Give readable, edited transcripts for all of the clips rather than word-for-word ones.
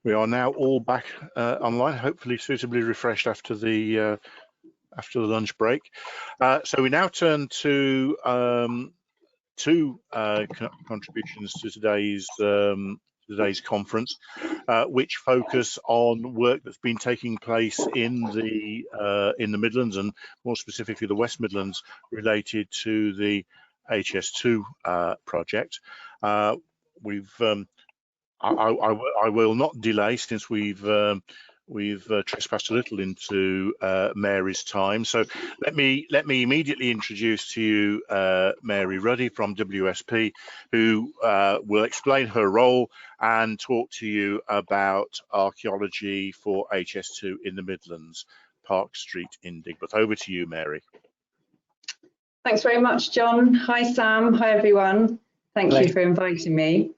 We are now all back online, hopefully suitably refreshed after the lunch break. So we now turn to two contributions to today's conference, which focus on work that's been taking place in the Midlands, and more specifically the West Midlands, related to the HS2 project. I will not delay, since we've trespassed a little into Mary's time. So let me immediately introduce to you Mary Ruddy from WSP, who will explain her role and talk to you about archaeology for HS2 in the Midlands, Park Street in Digbeth. Over to you, Mary. Thanks very much, John. Hi, Sam. Hi, everyone. Thank you for inviting me.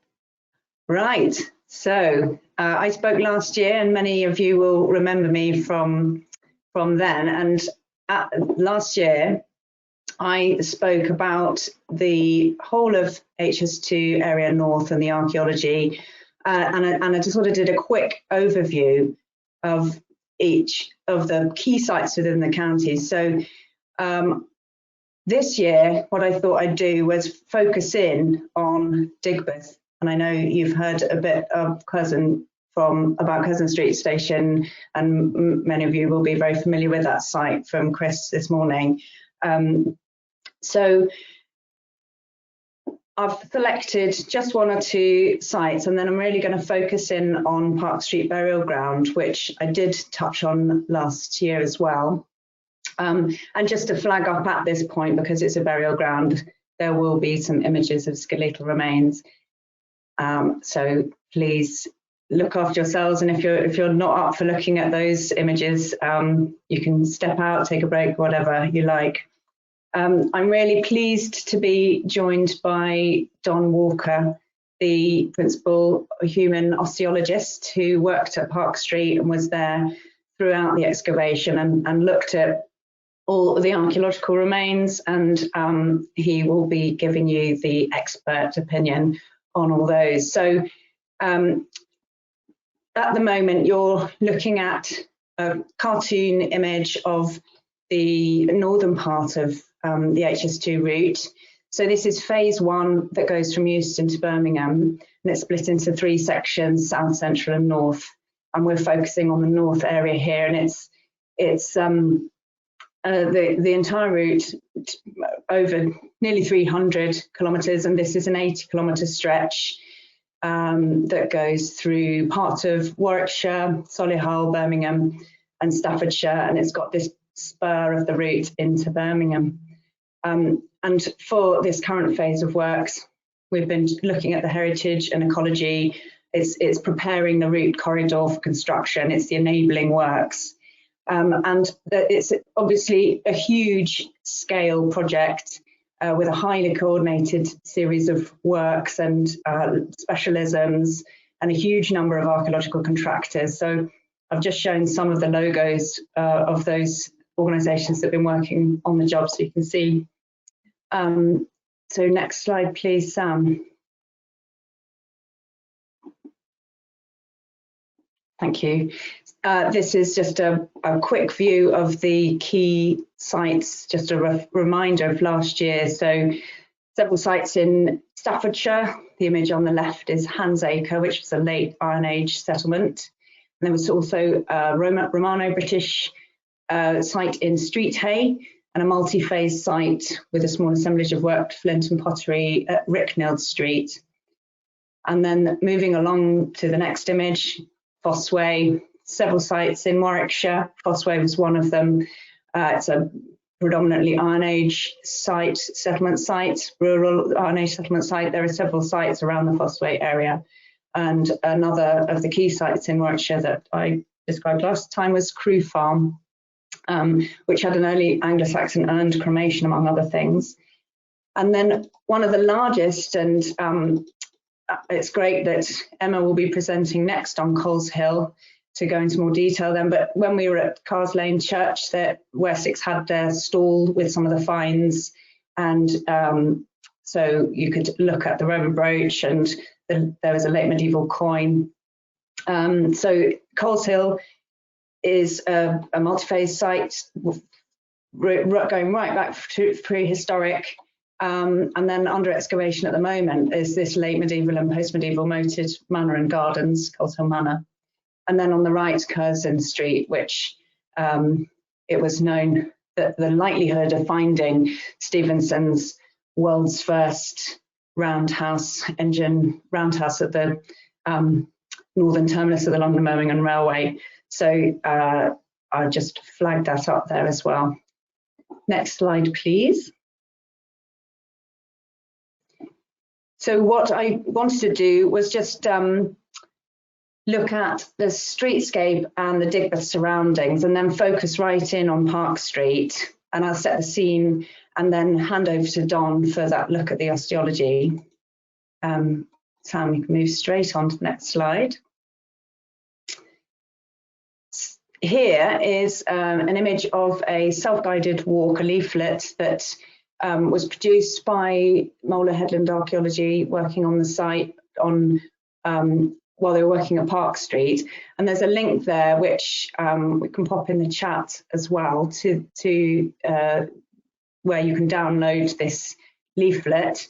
Right, so I spoke last year, and many of you will remember me from then. And last year, I spoke about the whole of HS2 area north and the archaeology, and I just sort of did a quick overview of each of the key sites within the county. So this year, what I thought I'd do was focus in on Digbeth. And I know you've heard a bit of about Curzon Street Station, and many of you will be very familiar with that site from Chris this morning. So I've selected just one or two sites, and then I'm really going to focus in on Park Street Burial Ground, which I did touch on last year as well. And just to flag up at this point, because it's a burial ground, there will be some images of skeletal remains. So please look after yourselves, and if you're not up for looking at those images, you can step out, take a break, whatever you like. I'm really pleased to be joined by Don Walker, the principal human osteologist who worked at Park Street and was there throughout the excavation and looked at all the archaeological remains, and he will be giving you the expert opinion on all those. So at the moment, you're looking at a cartoon image of the northern part of the HS2 route. So this is phase one that goes from Euston to Birmingham, and it's split into three sections: south, central and north. And we're focusing on the north area here, and it's the entire route over nearly 300 kilometres, and this is an 80-kilometre stretch that goes through parts of Warwickshire, Solihull, Birmingham and Staffordshire, and it's got this spur of the route into Birmingham. And for this current phase of works, we've been looking at the heritage and ecology. It's preparing the route corridor for construction. It's the enabling works. And it's obviously a huge scale project with a highly coordinated series of works and specialisms, and a huge number of archaeological contractors. So I've just shown some of the logos of those organisations that have been working on the job, so you can see. So next slide, please, Sam. Thank you. This is just a quick view of the key sites, just a reminder of last year. So several sites in Staffordshire. The image on the left is Hansacre, which was a late Iron Age settlement. And there was also a Romano-British site in Streethay, and a multi-phase site with a small assemblage of worked flint and pottery at Rickneld Street. And then moving along to the next image, Fossway. Several sites in Warwickshire. Fossway was one of them. It's a predominantly Iron Age site, settlement site, rural Iron Age settlement site. There are several sites around the Fossway area. And another of the key sites in Warwickshire that I described last time was Crewe Farm, which had an early Anglo-Saxon urn cremation, among other things. And then one of the largest, and it's great that Emma will be presenting next on Coles Hill, to go into more detail then, but when we were at Cars Lane Church, that Wessex had their stall with some of the finds, and so you could look at the Roman brooch, and there was a late medieval coin So Coles Hill is a multi-phase site going right back to prehistoric, and then under excavation at the moment is this late medieval and post-medieval moated manor and gardens, Coles Hill Manor. And then on the right, Curzon Street, which it was known that the likelihood of finding Stevenson's world's first roundhouse engine roundhouse at the northern terminus of the London Birmingham Railway. So I just flagged that up there as well. Next slide, please. So what I wanted to do was just look at the streetscape and the Digbeth surroundings, and then focus right in on Park Street. And I'll set the scene and then hand over to Don for that look at the osteology. Sam, you can move straight on to the next slide. Here is an image of a self-guided walk, a leaflet that was produced by Molar Headland Archaeology, working on the site on while they were working at Park Street. And there's a link there which we can pop in the chat as well to where you can download this leaflet.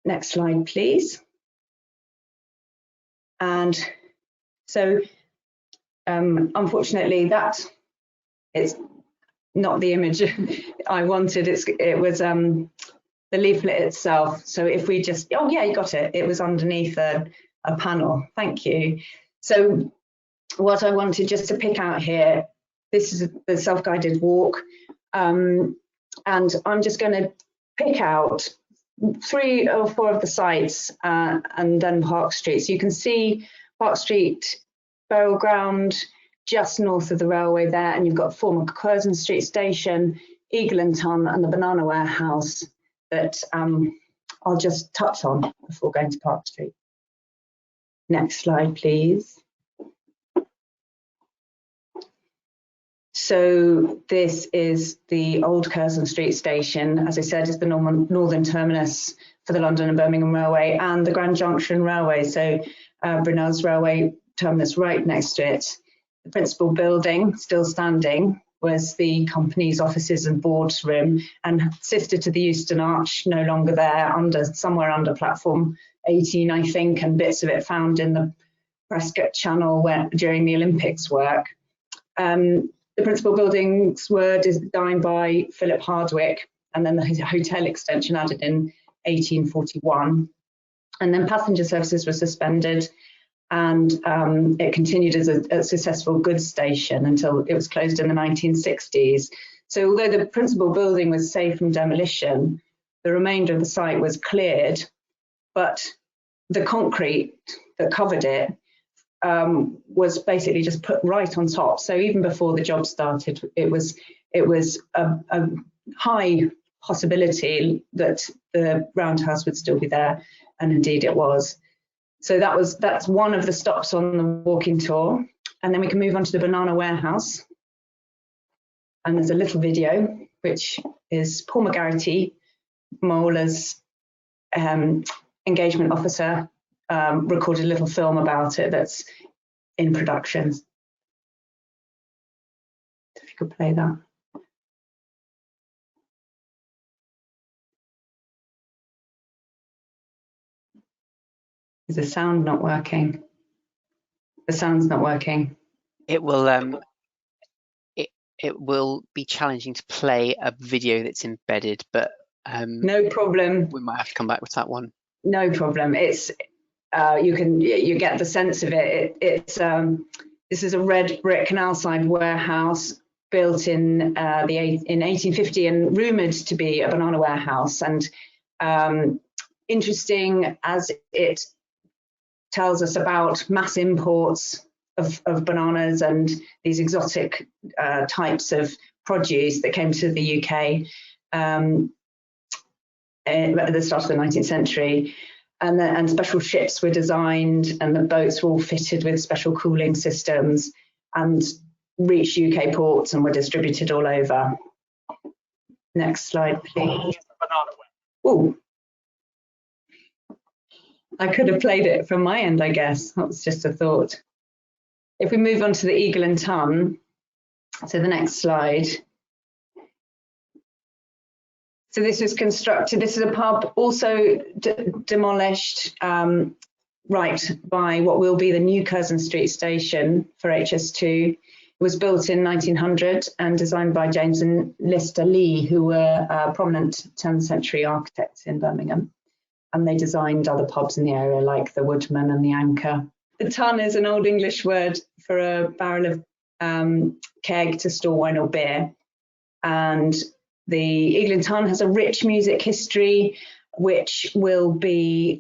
Next slide, please. And so unfortunately that is not the image I wanted. It was the leaflet itself. So if we just, oh yeah, you got it. It was underneath a panel. Thank you. So what I wanted just to pick out here, this is the self-guided walk. And I'm just going to pick out 3 or 4 of the sites and then Park Street. So you can see Park Street burial ground just north of the railway there, and you've got former Curzon Street station, Eagleton, and the banana warehouse that I'll just touch on before going to Park Street. Next slide, please. So this is the old Curzon Street station. As I said, it's the northern terminus for the London and Birmingham Railway and the Grand Junction Railway. So Brunel's Railway terminus right next to it. The principal building, still standing, was the company's offices and boards room, and sister to the Euston Arch, no longer there, somewhere under platform 18, I think, and bits of it found in the Prescott Channel during the Olympics work. The principal buildings were designed by Philip Hardwick, and then the hotel extension added in 1841. And then passenger services were suspended, and it continued as a successful goods station until it was closed in the 1960s. So although the principal building was saved from demolition, the remainder of the site was cleared, but the concrete that covered it was basically just put right on top. So even before the job started, it was a high possibility that the roundhouse would still be there, and indeed it was. So that's one of the stops on the walking tour. And then we can move on to the banana warehouse. And there's a little video, which is Paul McGarity, Molar's engagement officer, recorded a little film about it that's in production. If you could play that. Is the sound not working? The sound's not working. It will it will be challenging to play a video that's embedded, but no problem. We might have to come back with that one. No problem. It's you get the sense of it. This is a red brick canal side warehouse built in 1850 and rumoured to be a banana warehouse, and interesting as it tells us about mass imports of bananas and these exotic types of produce that came to the UK at the start of the 19th century. And special ships were designed, and the boats were all fitted with special cooling systems and reached UK ports and were distributed all over. Next slide, please. Oh. I could have played it from my end, I guess. That was just a thought. If we move on to the Eagleton, so the next slide. So this was constructed, this is a pub also demolished right by what will be the new Curzon Street station for HS2. It was built in 1900 and designed by James and Lister Lee, who were prominent 10th century architects in Birmingham. And they designed other pubs in the area like the Woodman and the Anchor. The tun is an Old English word for a barrel of keg to store wine or beer. And the Eagleton has a rich music history, which will be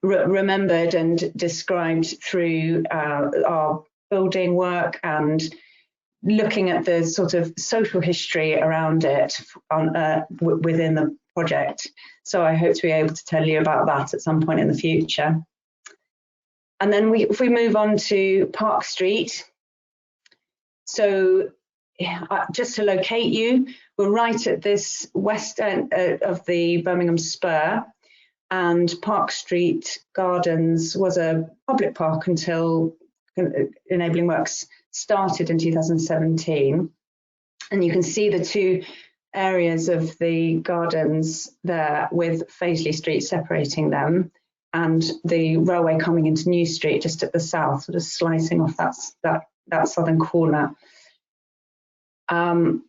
remembered and described through our building work and looking at the sort of social history around it within the project. So I hope to be able to tell you about that at some point in the future. And then if we move on to Park Street. So just to locate you, we're right at this west end of the Birmingham Spur, and Park Street Gardens was a public park until enabling works started in 2017. And you can see the two areas of the gardens there with Paisley Street separating them, and the railway coming into New Street just at the south, sort of slicing off that southern corner. And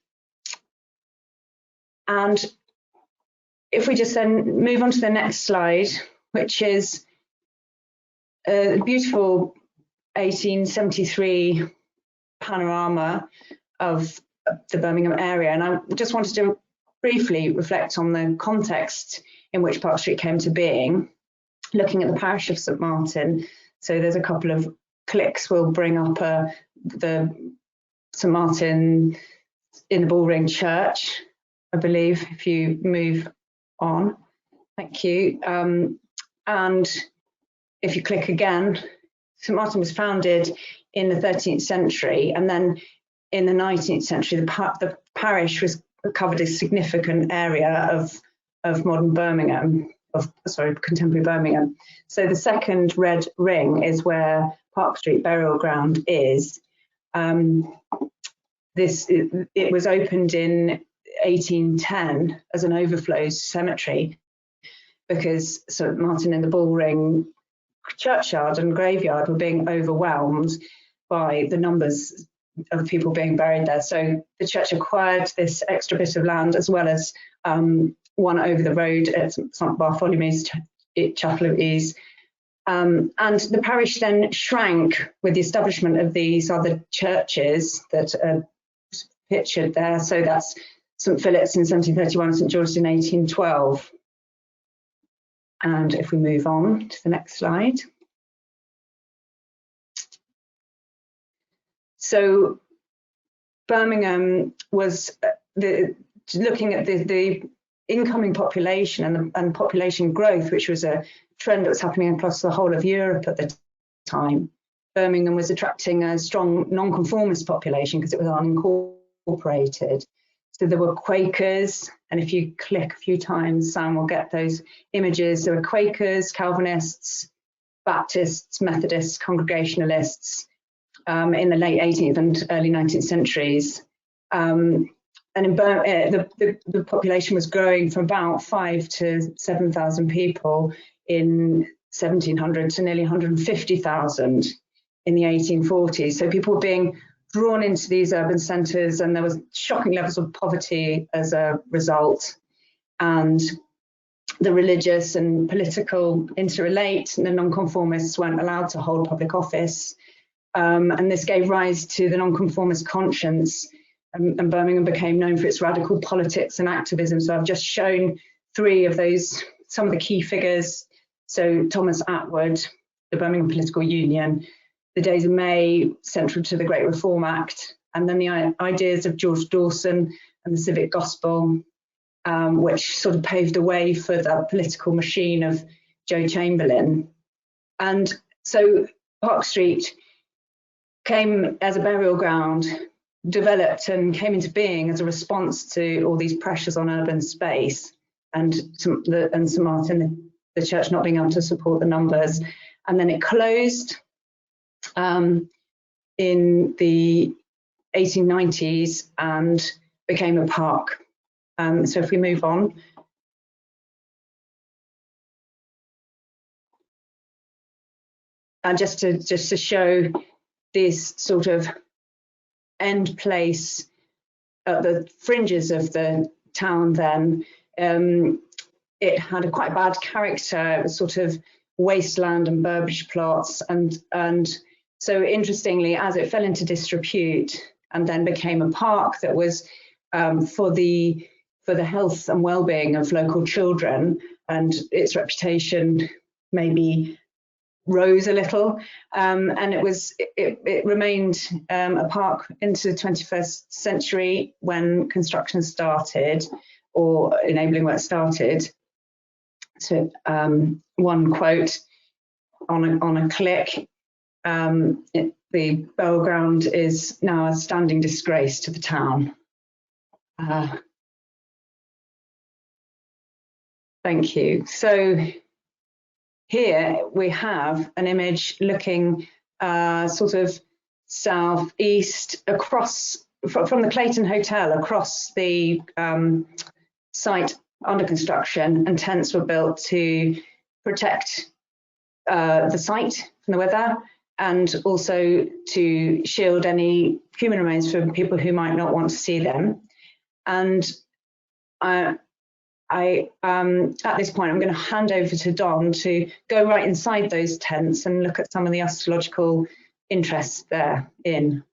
if we just then move on to the next slide, which is a beautiful 1873 panorama of the Birmingham area. And I just wanted to briefly reflect on the context in which Park Street came to being, looking at the parish of St Martin. So there's a couple of clicks we'll bring up the St Martin in the Bullring Church, I believe, if you move on. Thank you. And if you click again, St Martin was founded in the 13th century, and then in the 19th century, the parish covered a significant area of modern Birmingham, contemporary Birmingham. So the second red ring is where Park Street Burial Ground is. It was opened in 1810 as an overflow cemetery because St Martin in the Bullring churchyard and graveyard were being overwhelmed by the numbers of people being buried there. So the church acquired this extra bit of land, as well as one over the road at St Bartholomew's Chapel of Ease. And the parish then shrank with the establishment of these other churches that are pictured there. So that's St Philip's in 1731, St George's in 1812. And if we move on to the next slide. So Birmingham was looking at the incoming population and population growth, which was a trend that was happening across the whole of Europe at the time. Birmingham was attracting a strong non-conformist population because it was unincorporated. So there were Quakers, and if you click a few times, Sam will get those images. There were Quakers, Calvinists, Baptists, Methodists, Congregationalists in the late 18th and early 19th centuries. And in the population was growing from about 5,000 to 7,000 people in 1700 to nearly 150,000 in the 1840s. So people were being drawn into these urban centres, and there was shocking levels of poverty as a result. And the religious and political interrelate, and the nonconformists weren't allowed to hold public office. And this gave rise to the nonconformist conscience, and Birmingham became known for its radical politics and activism. So I've just shown three of those, some of the key figures. So Thomas Atwood, the Birmingham Political Union, the Days of May, central to the Great Reform Act, and then the ideas of George Dawson and the civic gospel, which sort of paved the way for the political machine of Joe Chamberlain. And so Park Street came as a burial ground, developed and came into being as a response to all these pressures on urban space, and St Martin the church not being able to support the numbers. And then it closed in the 1890s and became a park. So if we move on. And just to show this sort of end place at the fringes of the town then, it had a quite bad character. It was sort of wasteland and Burbage plots, and so interestingly, as it fell into disrepute and then became a park that was for the health and well-being of local children, and its reputation maybe rose a little, and it remained a park into the 21st century when construction started, or enabling work started. So one quote on a click, the burial ground is now a standing disgrace to the town. Thank you. So here we have an image looking sort of southeast across from the Clayton Hotel, across the site under construction, and tents were built to protect the site from the weather, and also to shield any human remains from people who might not want to see them. And at this point, I'm going to hand over to Don to go right inside those tents and look at some of the archaeological interests therein.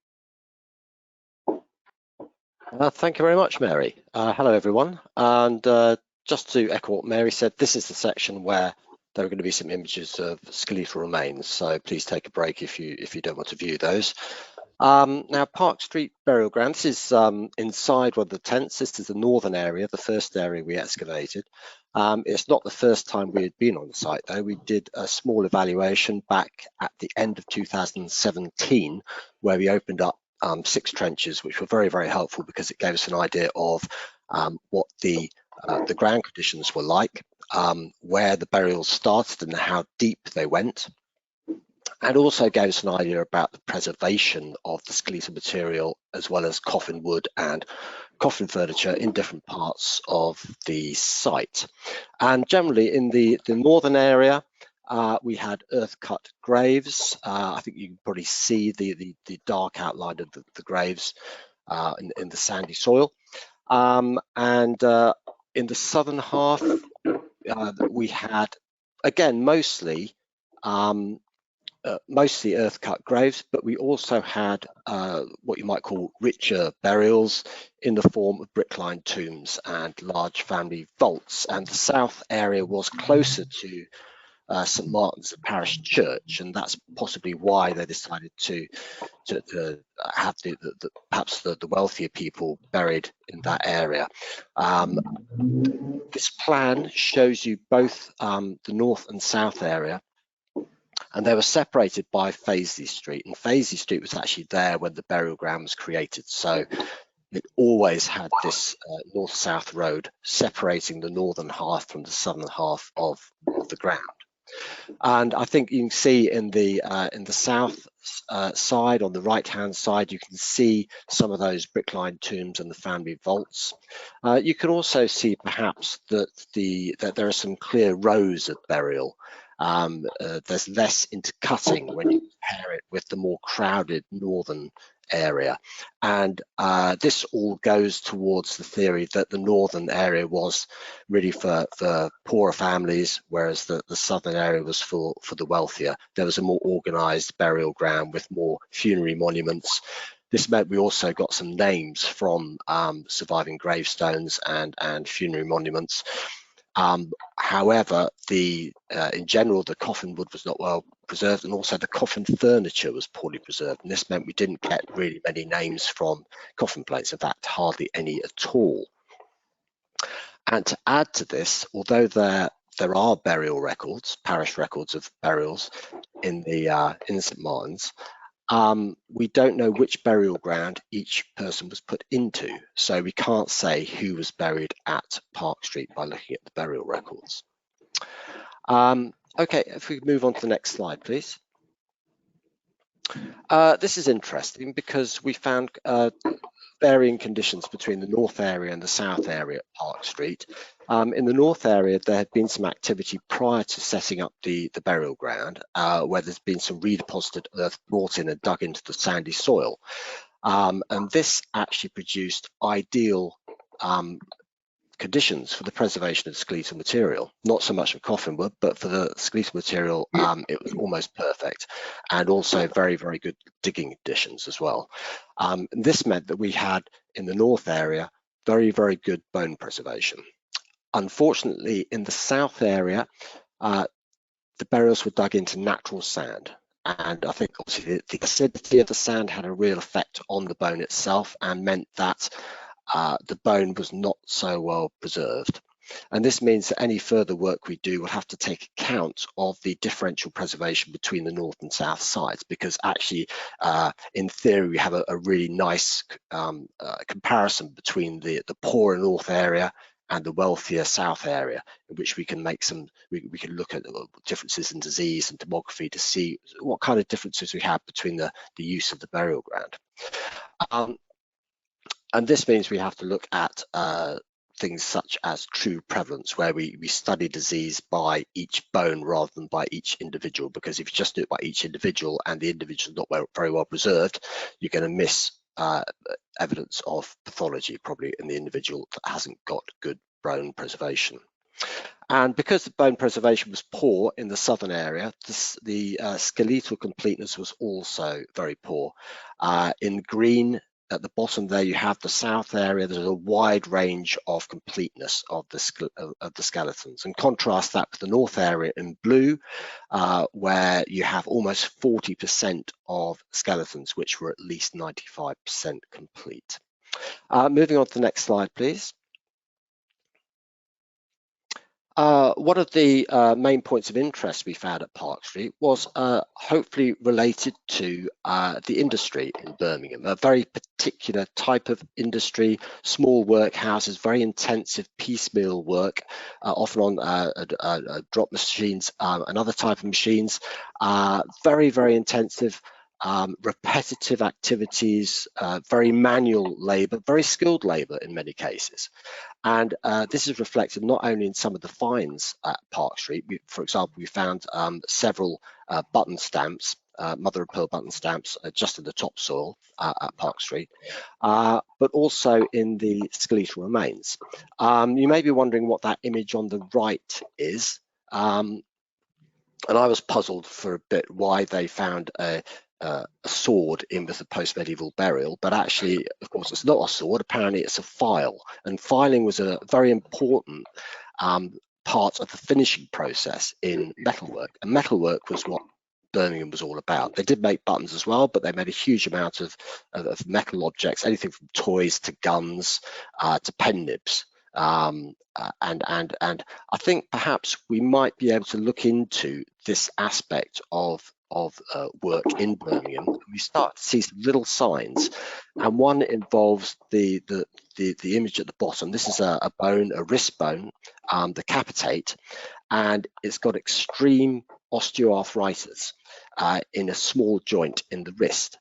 Thank you very much, Mary. Hello, everyone. And just to echo what Mary said, this is the section where there are going to be some images of skeletal remains. So please take a break if you don't want to view those. Now, Park Street Burial Ground, this is inside one of the tents. This is the northern area, the first area we excavated. It's not the first time we had been on the site, though. We did a small evaluation back at the end of 2017, where we opened up 6 trenches, which were very, very helpful because it gave us an idea of what the ground conditions were like, where the burials started and how deep they went, and also gave us an idea about the preservation of the skeletal material, as well as coffin wood and coffin furniture in different parts of the site. And generally in the northern area, we had earth-cut graves. I think you can probably see the dark outline of the graves in the sandy soil. And in the southern half, we had, again, mostly earth-cut graves, but we also had what you might call richer burials in the form of brick-lined tombs and large family vaults. And the south area was closer to St Martin's, the parish church, and that's possibly why they decided to have perhaps the wealthier people buried in that area. This plan shows you both the north and south area, and they were separated by Fazeley Street, and Fazeley Street was actually there when the burial ground was created, so it always had this north-south road separating the northern half from the southern half of the ground. And I think you can see in the south side, on the right-hand side, you can see some of those brick-lined tombs and the family vaults. You can also see perhaps that there are some clear rows of burial. There's less intercutting when you compare it with the more crowded northern area, and this all goes towards the theory that the northern area was really for poorer families, whereas the southern area was for the wealthier. There was a more organized burial ground with more funerary monuments. This meant we also got some names from surviving gravestones and funerary monuments. However, in general, the coffin wood was not well preserved, and also the coffin furniture was poorly preserved, and this meant we didn't get really many names from coffin plates, in fact hardly any at all. And to add to this, although there are burial records, parish records of burials in St Martin's, we don't know which burial ground each person was put into, so we can't say who was buried at Park Street by looking at the burial records. Okay, if we move on to the next slide, please. This is interesting because we found varying conditions between the north area and the south area at Park Street. In the north area, there had been some activity prior to setting up the burial ground, where there's been some redeposited earth brought in and dug into the sandy soil. And this actually produced ideal conditions for the preservation of the skeletal material. Not so much for coffin wood, but for the skeletal material, it was almost perfect, and also very, very good digging conditions as well. And this meant that we had in the north area very, very good bone preservation. Unfortunately, in the south area, the burials were dug into natural sand. And I think obviously the acidity of the sand had a real effect on the bone itself and meant that the bone was not so well preserved. And this means that any further work we do will have to take account of the differential preservation between the north and south sides, because actually, in theory, we have a really nice comparison between the poorer north area and the wealthier south area, in which we can make we can look at differences in disease and demography to see what kind of differences we have between the use of the burial ground. And this means we have to look at things such as true prevalence, where we study disease by each bone rather than by each individual, because if you just do it by each individual and the individual is not very well preserved, you're going to miss evidence of pathology probably in the individual that hasn't got good bone preservation. And because the bone preservation was poor in the southern area, the skeletal completeness was also very poor. In green at the bottom there, you have the south area. There's a wide range of completeness of the skeletons, and contrast that with the north area in blue, where you have almost 40% of skeletons which were at least 95% complete. Moving on to the next slide, please. One of the main points of interest we found at Park Street was hopefully related to the industry in Birmingham, a very particular type of industry, small workhouses, very intensive piecemeal work, often on drop machines and other type of machines, very, very intensive, repetitive activities, very manual labor, very skilled labor in many cases. And this is reflected not only in some of the finds at Park Street. For example, we found several button stamps, mother of pearl button stamps, just in the topsoil at Park Street, but also in the skeletal remains. You may be wondering what that image on the right is. And I was puzzled for a bit why they found a sword in with a post-medieval burial, but actually, of course, it's not a sword. Apparently it's a file, and filing was a very important part of the finishing process in metalwork, and metalwork was what Birmingham was all about. They did make buttons as well, but they made a huge amount of metal objects, anything from toys to guns to pen nibs. And I think perhaps we might be able to look into this aspect of work in Birmingham. We start to see some little signs, and one involves the image at the bottom. This is a bone, a wrist bone, the capitate, and it's got extreme osteoarthritis in a small joint in the wrist.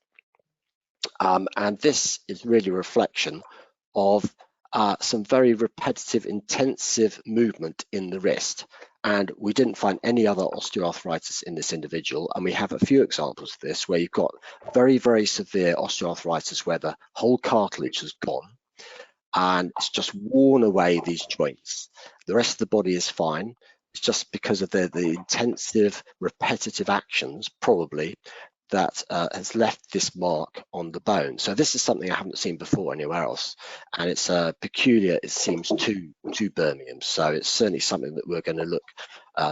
And this is really a reflection of some very repetitive, intensive movement in the wrist. And we didn't find any other osteoarthritis in this individual. And we have a few examples of this where you've got very, very severe osteoarthritis where the whole cartilage has gone and it's just worn away these joints. The rest of the body is fine. It's just because of the intensive, repetitive actions, probably, that has left this mark on the bone. So this is something I haven't seen before anywhere else, and it's peculiar, it seems, to Birmingham. So it's certainly something that we're going to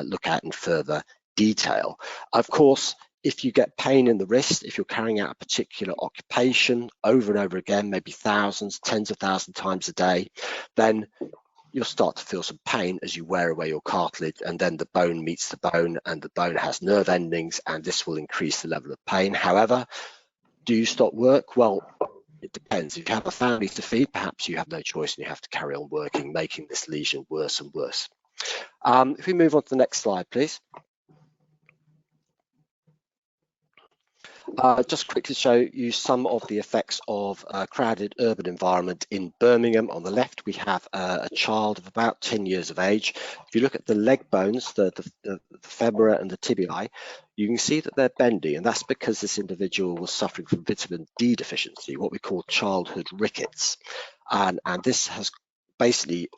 look at in further detail. Of course, if you get pain in the wrist, if you're carrying out a particular occupation over and over again, maybe thousands, tens of thousands times a day, then you'll start to feel some pain as you wear away your cartilage, and then the bone meets the bone and the bone has nerve endings, and this will increase the level of pain. However, do you stop work? Well, it depends. If you have a family to feed, perhaps you have no choice and you have to carry on working, making this lesion worse and worse. If we move on to the next slide, please. Just quickly show you some of the effects of a crowded urban environment in Birmingham. On the left, we have a child of about 10 years of age. If you look at the leg bones, the femora and the tibiae, you can see that they're bendy, and that's because this individual was suffering from vitamin D deficiency, what we call childhood rickets. And this has basically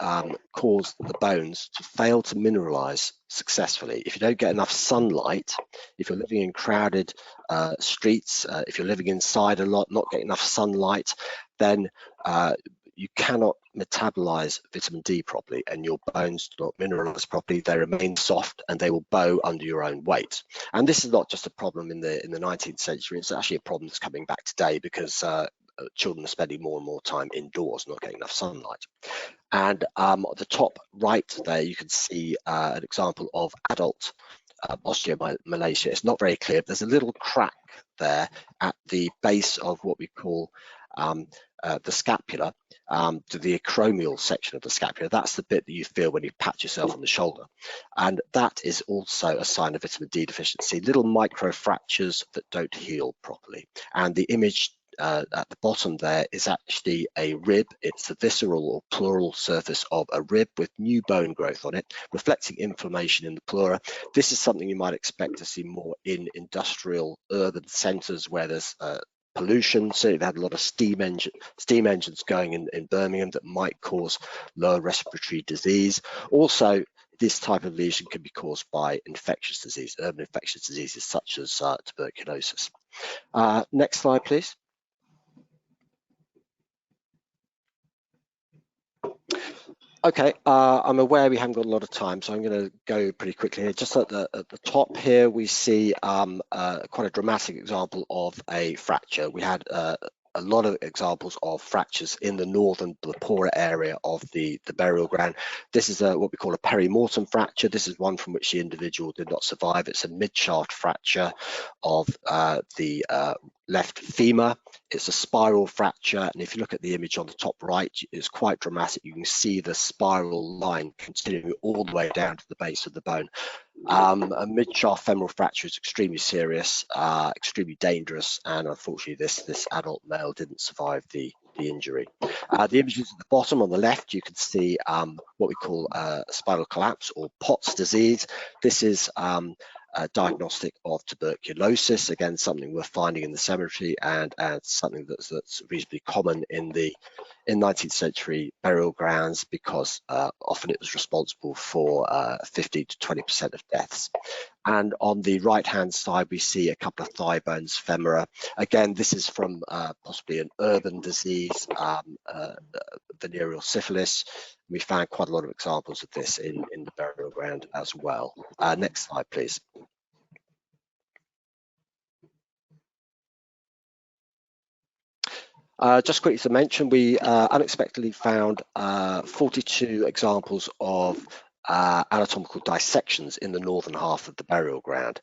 caused the bones to fail to mineralize successfully. If you don't get enough sunlight, if you're living in crowded streets, if you're living inside a lot, not getting enough sunlight, then you cannot metabolize vitamin D properly, and your bones do not mineralize properly. They remain soft and they will bow under your own weight. And this is not just a problem in the 19th century, it's actually a problem that's coming back today because children are spending more and more time indoors, not getting enough sunlight. And at the top right there, you can see an example of adult osteomalacia. It's not very clear, but there's a little crack there at the base of what we call the scapula, to the acromial section of the scapula. That's the bit that you feel when you pat yourself on the shoulder. And that is also a sign of vitamin D deficiency, little micro fractures that don't heal properly. And the image at the bottom there is actually a rib. It's the visceral or pleural surface of a rib with new bone growth on it, reflecting inflammation in the pleura. This is something you might expect to see more in industrial urban centres where there's pollution. So they've had a lot of steam engines going in Birmingham that might cause lower respiratory disease. Also, this type of lesion can be caused by infectious disease, urban infectious diseases such as tuberculosis. Next slide, please. Okay, I'm aware we haven't got a lot of time, so I'm going to go pretty quickly here. Just at the top here, we see quite a dramatic example of a fracture. We had a lot of examples of fractures in the poorer area of the burial ground. This is what we call a perimortem fracture. This is one from which the individual did not survive. It's a mid-shaft fracture of the left femur. It's a spiral fracture, and if you look at the image on the top right, it's quite dramatic. You can see the spiral line continuing all the way down to the base of the bone. A mid-shaft femoral fracture is extremely serious, extremely dangerous, and unfortunately this adult male didn't survive the injury. The images at the bottom on the left, you can see what we call spinal collapse or Pott's disease. This is diagnostic of tuberculosis, again something we're finding in the cemetery, and something that's reasonably common in 19th century burial grounds, because often it was responsible for 15 to 20% of deaths. And on the right hand side, we see a couple of thigh bones, femora. Again, this is from possibly an urban disease, venereal syphilis. We found quite a lot of examples of this in the burial ground as well. Next slide, please. Just quickly to mention, we unexpectedly found 42 examples of anatomical dissections in the northern half of the burial ground,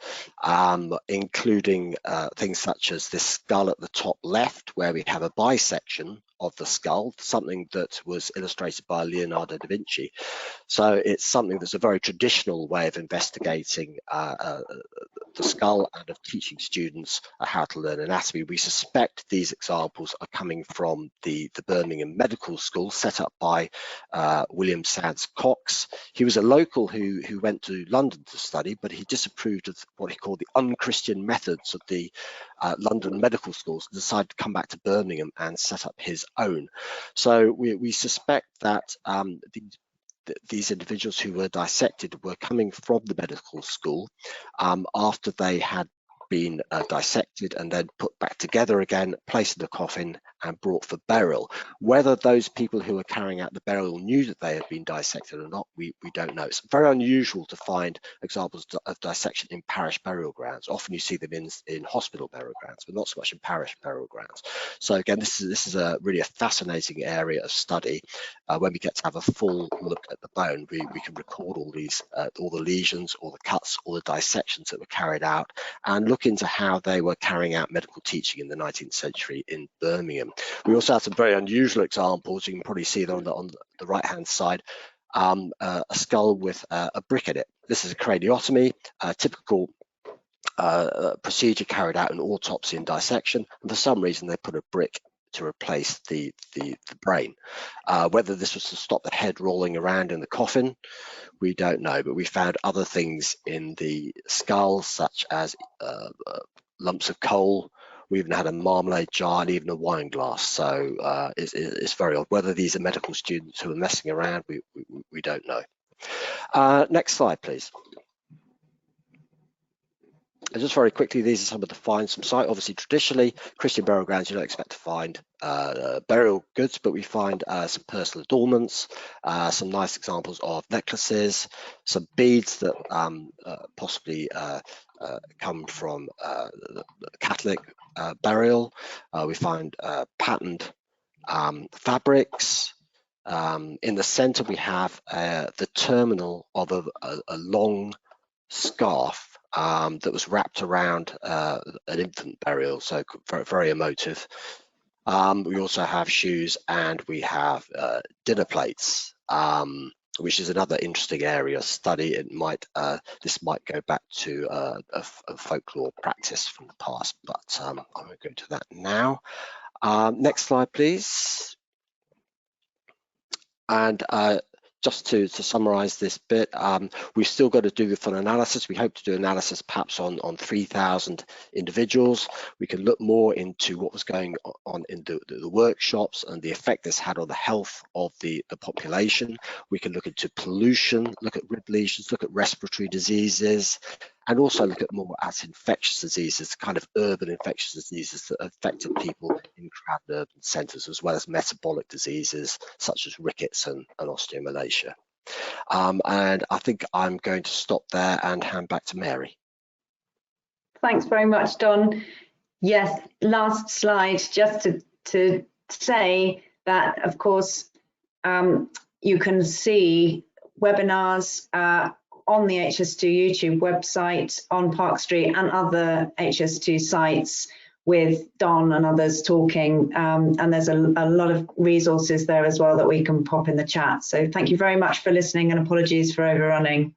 including things such as this skull at the top left, where we have a bisection of the skull, something that was illustrated by Leonardo da Vinci. So it's something that's a very traditional way of investigating the skull and of teaching students how to learn anatomy. We suspect these examples are coming from the Birmingham Medical School, set up by William Sands Cox. He was a local who went to London to study, but he disapproved of what he called the unchristian methods of the London medical schools, and decided to come back to Birmingham and set up his own. So we suspect that these individuals who were dissected were coming from the medical school after they had been dissected and then put back together again, placed in a coffin and brought for burial. Whether those people who were carrying out the burial knew that they had been dissected or not, we don't know. It's very unusual to find examples of dissection in parish burial grounds. Often you see them in hospital burial grounds, but not so much in parish burial grounds. So again, this is really a fascinating area of study. When we get to have a full look at the bone, we can record all the lesions, all the cuts, all the dissections that were carried out, and look into how they were carrying out medical teaching in the 19th century in Birmingham. We also have some very unusual examples. You can probably see them on the right hand side. a skull with a brick in it. This is a craniotomy, a typical procedure carried out in autopsy and dissection, and for some reason they put a brick to replace the brain. Whether this was to stop the head rolling around in the coffin, we don't know, but we found other things in the skull, such as lumps of coal. We even had a marmalade jar and even a wine glass. So it's very odd. Whether these are medical students who are messing around, we don't know. Next slide, please. And just very quickly, these are some of the finds from site. Obviously, traditionally, Christian burial grounds, you don't expect to find burial goods, but we find some personal adornments, some nice examples of necklaces, some beads that possibly come from the Catholic burial. We find patterned fabrics. In the center, we have the terminal of a long scarf that was wrapped around an infant burial, so very, very emotive. We also have shoes, and we have dinner plates, which is another interesting area of study. This might go back to a folklore practice from the past, but I won't go into that now. Next slide, please. And just to summarize this bit, we've still got to do the full analysis. We hope to do analysis perhaps on 3,000 individuals. We can look more into what was going on in the workshops and the effect this had on the health of the population. We can look into pollution, look at rib lesions, look at respiratory diseases, and also look at more at infectious diseases, kind of urban infectious diseases that affected people in crowded urban centres, as well as metabolic diseases such as rickets and osteomalacia. And I think I'm going to stop there and hand back to Mary. Thanks very much, Don. Yes, last slide, just to say that, of course, you can see webinars on the HS2 YouTube website, on Park Street and other HS2 sites with Don and others talking, and there's a lot of resources there as well that we can pop in the chat. So thank you very much for listening, and apologies for overrunning.